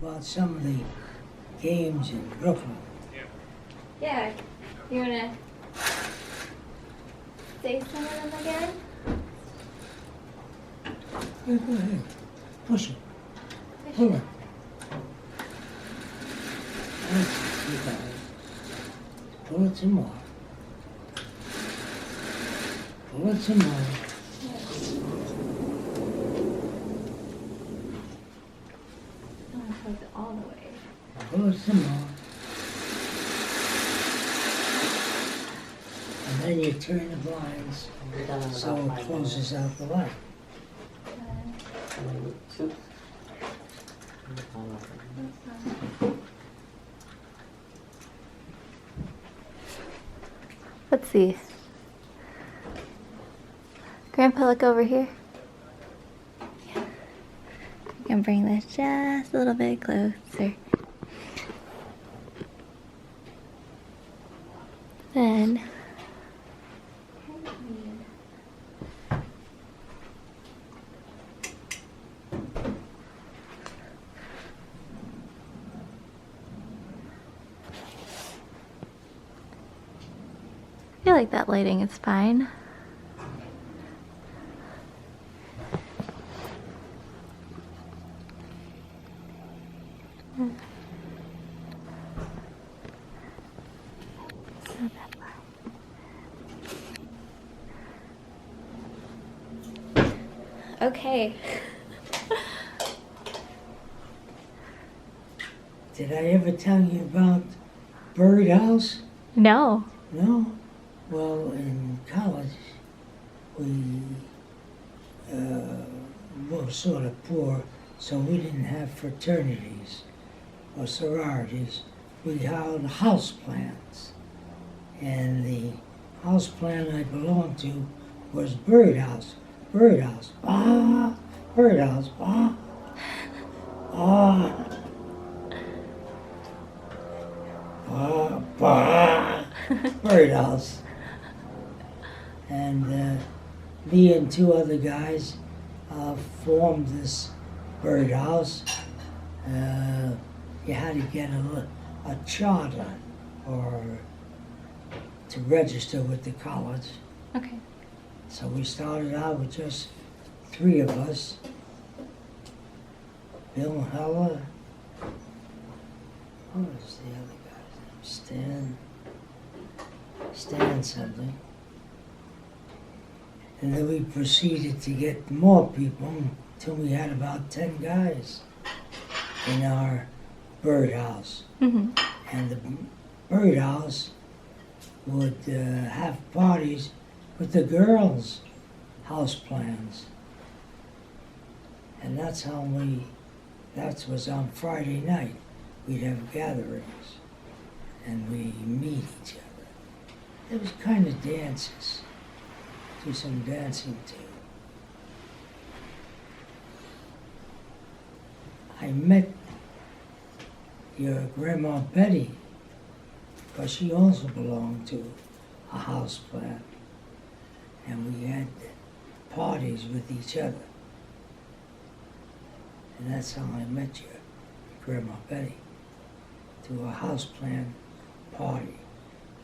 about some of the games in Brooklyn. Yeah. You wanna say some of them again? Yeah, go ahead. Push it. Pull it. That's you got it. Pull it some more. Pull it some more. It all the way. Pull it some more. And then you turn the blinds so it closes out the light. Let's see. Grandpa, look over here. Yeah. I can bring this just a little bit closer. Then I feel like that lighting is fine. Okay. Did I ever tell you about Birdhouse? No. No? Well, in college, we were sort of poor, so we didn't have fraternities or sororities. We held house plans. And the house plan I belonged to was Birdhouse. Birdhouse, bah, Birdhouse, bah, bah, bah, bah, Birdhouse. And me and two other guys formed this Birdhouse. You had to get a charter or to register with the college. Okay. So we started out with just three of us. Bill Heller. What was the other guy's name? Stan something. And then we proceeded to get more people until we had about 10 guys in our birdhouse. Mm-hmm. And the birdhouse would have parties with the girls' house plans. And that's how that was on Friday night. We'd have gatherings and we meet each other. It was kind of dances. Do some dancing too. I met your Grandma Betty, because she also belonged to a house plan. And we had parties with each other. And that's how I met you, Grandma Betty, to a house plan party.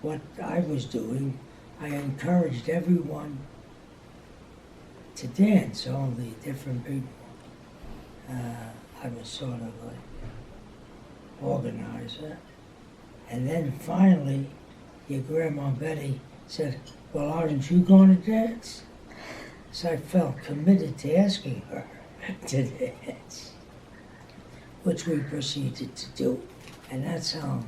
What I was doing, I encouraged everyone to dance, all the different people. I was sort of like organizer. And then finally, your Grandma Betty said, well, aren't you going to dance? So I felt committed to asking her to dance, which we proceeded to do. And that's how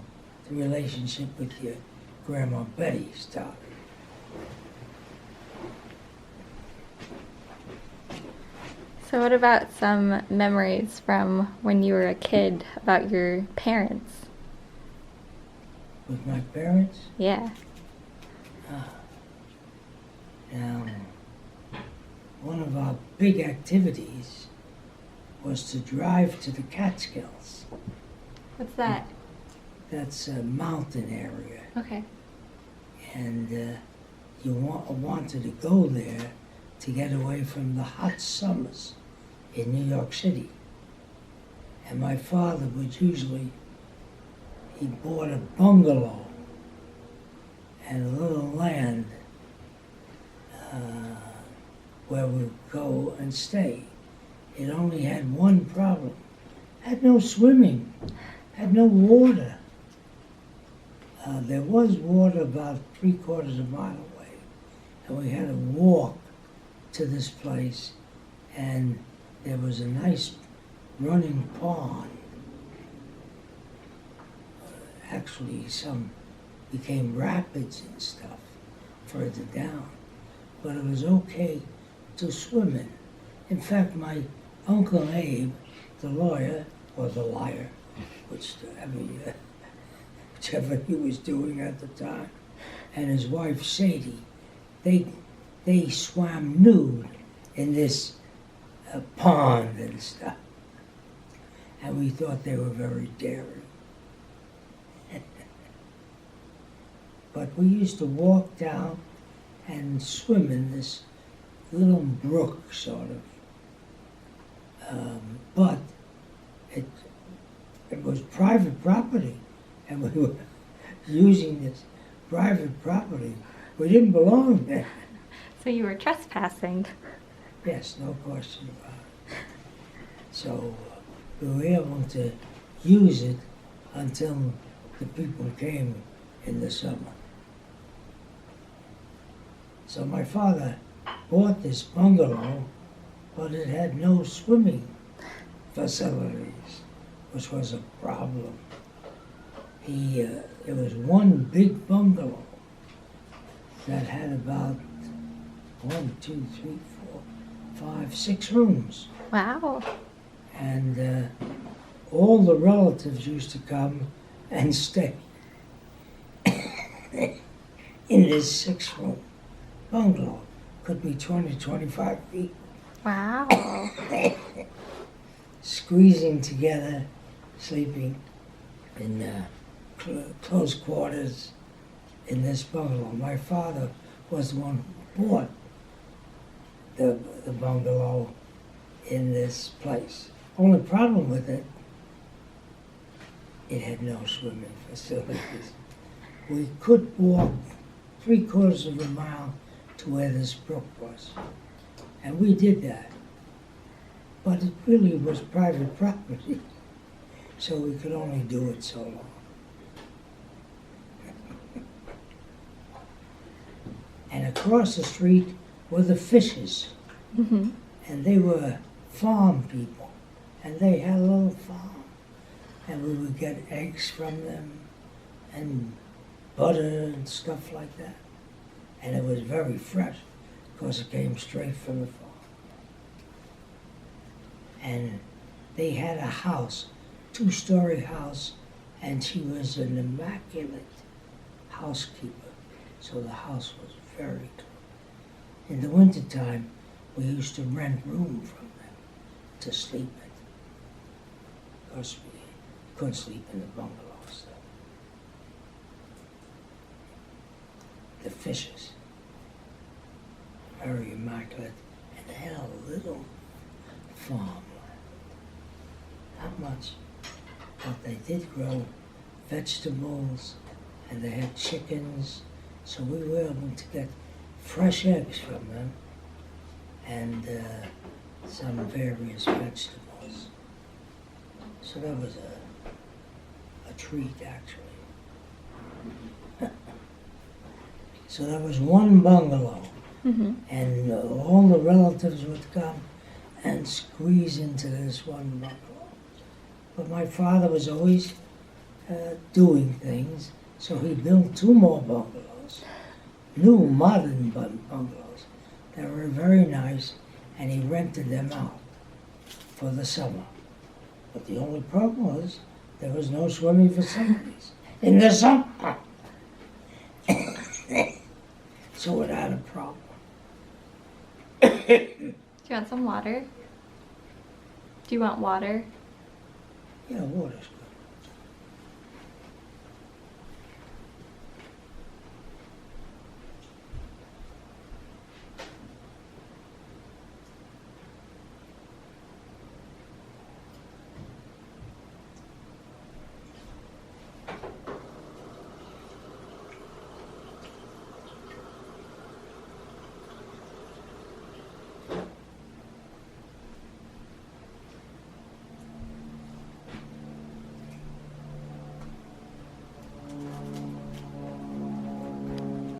the relationship with your Grandma Betty started. So what about some memories from when you were a kid about your parents? With my parents? Yeah. Now, one of our big activities was to drive to the Catskills. What's that? That's a mountain area. Okay. And you wanted to go there to get away from the hot summers in New York City. And my father would usually, he bought a bungalow and a little land where we would go and stay. It only had one problem. Had no swimming, had no water. There was water about 3/4 of a mile away, and we had to walk to this place, and there was a nice running pond. Actually, some became rapids and stuff further down, but it was okay to swim in. In fact, my Uncle Abe, the lawyer, or the liar, whichever he was doing at the time, and his wife Senti, they swam nude in this pond and stuff. And we thought they were very daring. But we used to walk down and swim in this little brook, sort of. But it was private property, and we were using this private property. We didn't belong there. So you were trespassing. Yes, no question about it. So we were able to use it until the people came in the summer. So my father bought this bungalow, but it had no swimming facilities, which was a problem. It was one big bungalow that had about 1, 2, 3, 4, 5, 6 rooms. Wow. And all the relatives used to come and stay in this 6-room bungalow. Could be 20, 25 feet. Wow. Squeezing together, sleeping in close quarters in this bungalow. My father was the one who bought the bungalow in this place. Only problem with it, it had no swimming facilities. We could walk 3/4 of a mile to where this brook was, and we did that. But it really was private property, so we could only do it so long. And across the street were the fishes, and they were farm people, and they had a little farm, and we would get eggs from them, and butter and stuff like that. And it was very fresh, because it came straight from the farm. And they had a house, 2-story house, and she was an immaculate housekeeper, so the house was very good. In the wintertime, we used to rent room from them to sleep in. Of course, we couldn't sleep in the bungalows, though. The fishes, very immaculate, and they had a little farm. Not much, but they did grow vegetables, and they had chickens, so we were able to get fresh eggs from them, and some various vegetables. So that was a treat, actually. So there was one bungalow, and all the relatives would come and squeeze into this one bungalow. But my father was always doing things, so he built 2 more bungalows, new modern bungalows that were very nice, and he rented them out for the summer. But the only problem was there was no swimming facilities in the summer. So it had a problem. Do you want some water? Do you want water? Yeah, water's good.